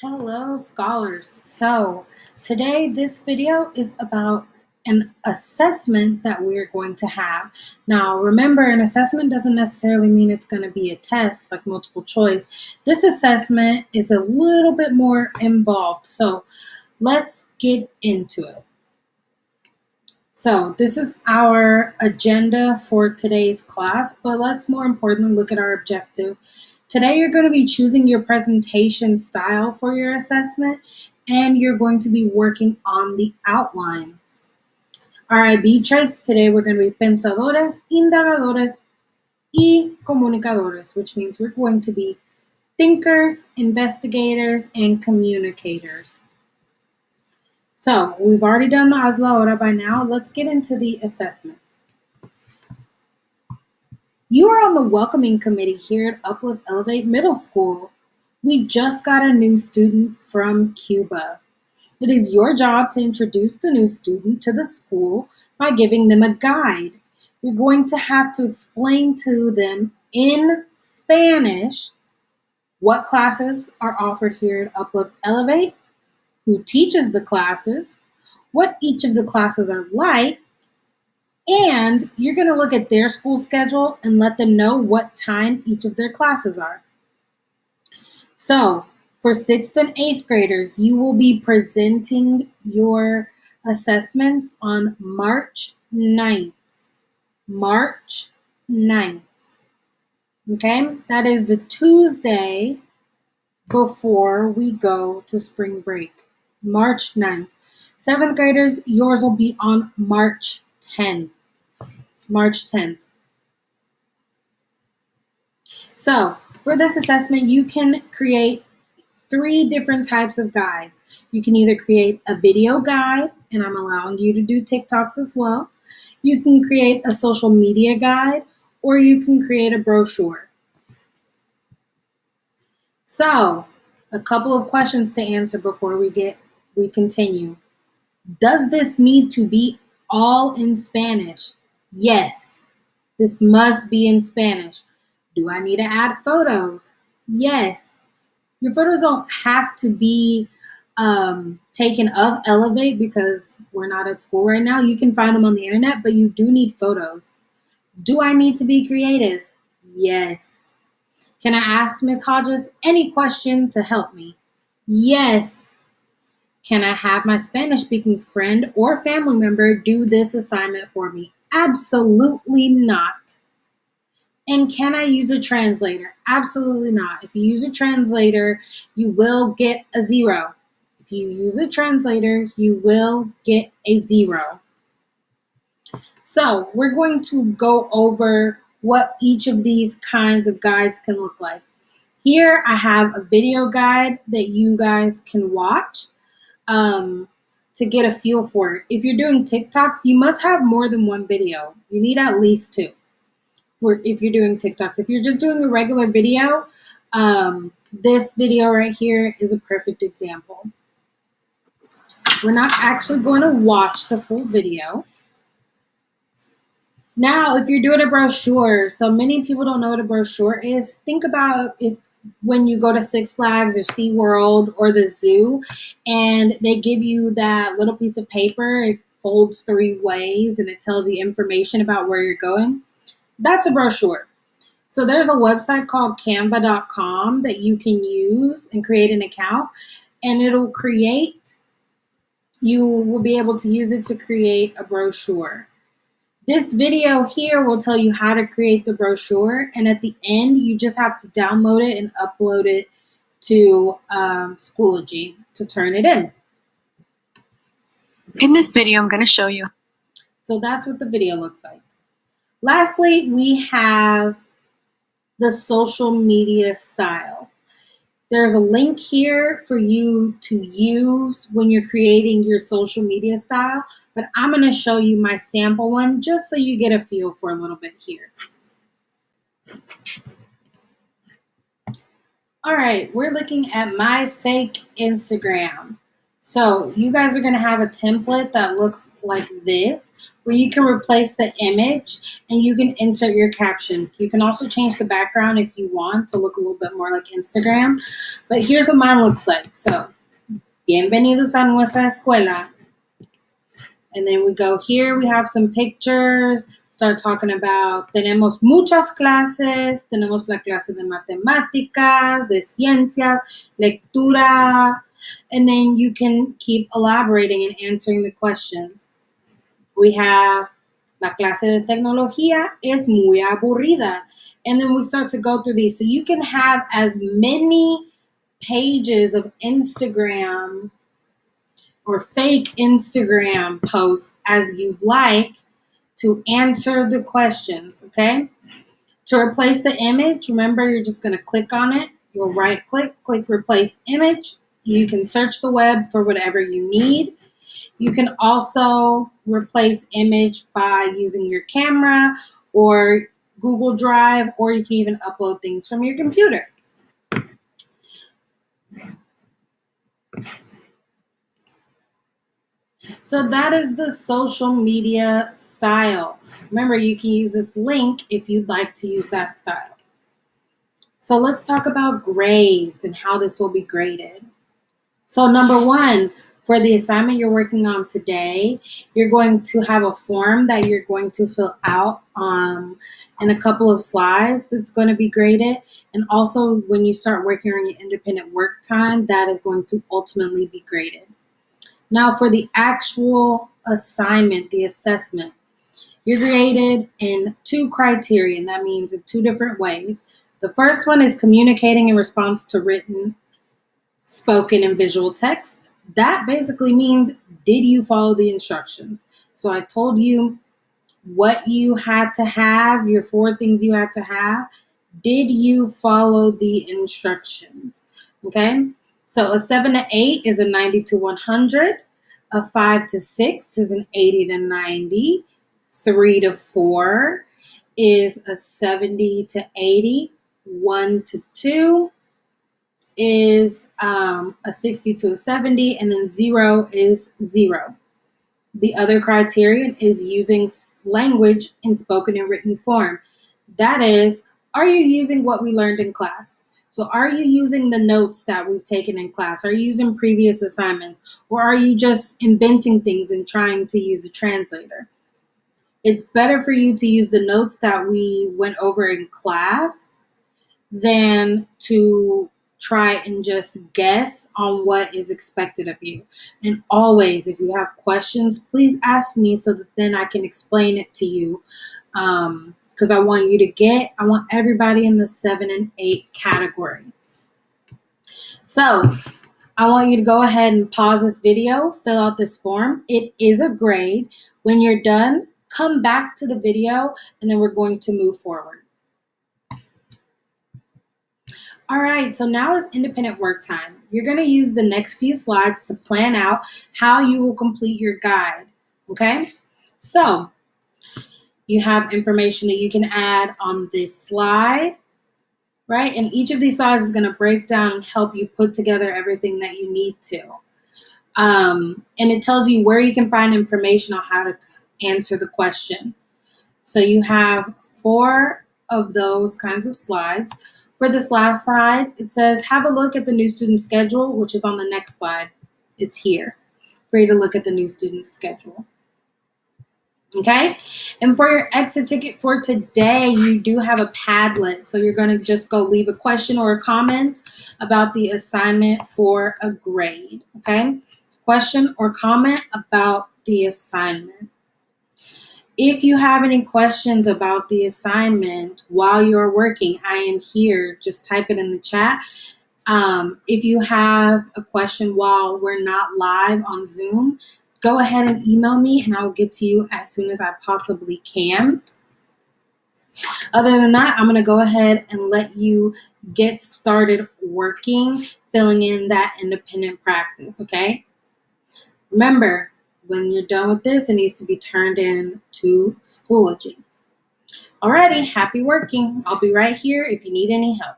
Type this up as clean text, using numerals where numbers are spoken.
Hello, scholars. So, today this video is about an assessment that we're going to have. Now, remember, an assessment doesn't necessarily mean it's going to be a test like multiple choice. This assessment is a little bit more involved. So, let's get into it. So, this is our agenda for today's class, but let's more importantly look at our objective. Today, you're going to be choosing your presentation style for your assessment, and you're going to be working on the outline. Our IB traits today, we're going to be pensadores, indagadores, y comunicadores, which means we're going to be thinkers, investigators, and communicators. So we've already done the hazla ahora by now. Let's get into the assessment. You are on the welcoming committee here at Uplift Elevate Middle School. We just got a new student from Cuba. It is your job to introduce the new student to the school by giving them a guide. You're going to have to explain to them in Spanish what classes are offered here at Uplift Elevate, who teaches the classes, what each of the classes are like, and you're going to look at their school schedule and let them know what time each of their classes are. So, for 6th and 8th graders, you will be presenting your assessments on March 9th. March 9th. Okay? That is the Tuesday before we go to spring break. March 9th. 7th graders, yours will be on March 10th. March 10th. So, for this assessment, you can create 3 different types of guides. You can either create a video guide, and I'm allowing you to do TikToks as well. You can create a social media guide, or you can create a brochure. So, a couple of questions to answer before we continue. Does this need to be all in Spanish? Yes, this must be in Spanish. Do I need to add photos? Yes. Your photos don't have to be taken of Elevate because we're not at school right now. You can find them on the internet, but you do need photos. Do I need to be creative? Yes. Can I ask Ms. Hodges any question to help me? Yes. Can I have my Spanish-speaking friend or family member do this assignment for me? Absolutely not. And can I use a translator? Absolutely not. If you use a translator, you will get a 0. If you use a translator, you will get a 0. So we're going to go over what each of these kinds of guides can look like. Here I have a video guide that you guys can watch to get a feel for it. If you're doing TikToks, you must have more than one video. You need at least 2. If you're doing TikToks. If you're just doing a regular video, this video right here is a perfect example. We're not actually going to watch the full video. Now, if you're doing a brochure, so many people don't know what a brochure is. Think about when you go to Six Flags or SeaWorld or the zoo, and they give you that little piece of paper. It folds 3 ways, and it tells you information about where you're going. That's a brochure. So there's a website called canva.com that you can use and create an account, and you will be able to use it to create a brochure. This video here will tell you how to create the brochure, and at the end, you just have to download it and upload it to Schoology to turn it in. In this video, I'm going to show you. So that's what the video looks like. Lastly, we have the social media style. There's a link here for you to use when you're creating your social media style, but I'm going to show you my sample one just so you get a feel for a little bit here. All right, we're looking at my fake Instagram. So you guys are going to have a template that looks like this, where you can replace the image and you can insert your caption. You can also change the background if you want to look a little bit more like Instagram. But here's what mine looks like. So, bienvenidos a nuestra escuela. And then we go here, we have some pictures, start talking about, tenemos muchas clases, tenemos la clase de matemáticas, de ciencias, lectura, and then you can keep elaborating and answering the questions. We have, la clase de tecnología es muy aburrida. And then we start to go through these. So you can have as many pages of Instagram or fake Instagram posts as you like to answer the questions, okay? To replace the image, remember you're just going to click on it. You'll right click replace image. You can search the web for whatever you need. You can also replace image by using your camera or Google Drive, or you can even upload things from your computer. So that is the social media style. Remember, you can use this link if you'd like to use that style. So let's talk about grades and how this will be graded. So number one, for the assignment you're working on today, you're going to have a form that you're going to fill out in a couple of slides that's going to be graded. And also when you start working on your independent work time, that is going to ultimately be graded. Now for the actual assignment, the assessment, you're graded in 2 criteria, and that means in 2 different ways. The first one is communicating in response to written, spoken, and visual text. That basically means, did you follow the instructions? So I told you what you had to have, your 4 things you had to have. Did you follow the instructions? Okay. So a 7 to 8 is a 90 to 100. A 5 to 6 is an 80 to 90. 3 to 4 is a 70 to 80. 1 to 2 is a 60 to a 70. And then 0 is 0. The other criterion is using language in spoken and written form. That is, are you using what we learned in class? So are you using the notes that we've taken in class? Are you using previous assignments? Or are you just inventing things and trying to use a translator? It's better for you to use the notes that we went over in class than to try and just guess on what is expected of you. And always, if you have questions, please ask me so that then I can explain it to you. Because I want everybody in the 7 and 8 category. So I want you to go ahead and pause this video, fill out this form. It is a grade. When you're done, come back to the video, and then we're going to move forward. All right, so now is independent work time. You're going to use the next few slides to plan out how you will complete your guide, okay? So you have information that you can add on this slide, right? And each of these slides is going to break down and help you put together everything that you need to. And it tells you where you can find information on how to answer the question. So you have 4 of those kinds of slides. For this last slide, it says, have a look at the new student schedule, which is on the next slide. It's here for you to look at the new student schedule. Okay? And for your exit ticket for today, you do have a Padlet. So you're going to just go leave a question or a comment about the assignment for a grade. Okay? Question or comment about the assignment. If you have any questions about the assignment while you're working, I am here. Just type it in the chat. If you have a question while we're not live on Zoom, go ahead and email me and I will get to you as soon as I possibly can. Other than that, I'm going to go ahead and let you get started working, filling in that independent practice, okay? Remember, when you're done with this, it needs to be turned in to Schoology. Alrighty, happy working. I'll be right here if you need any help.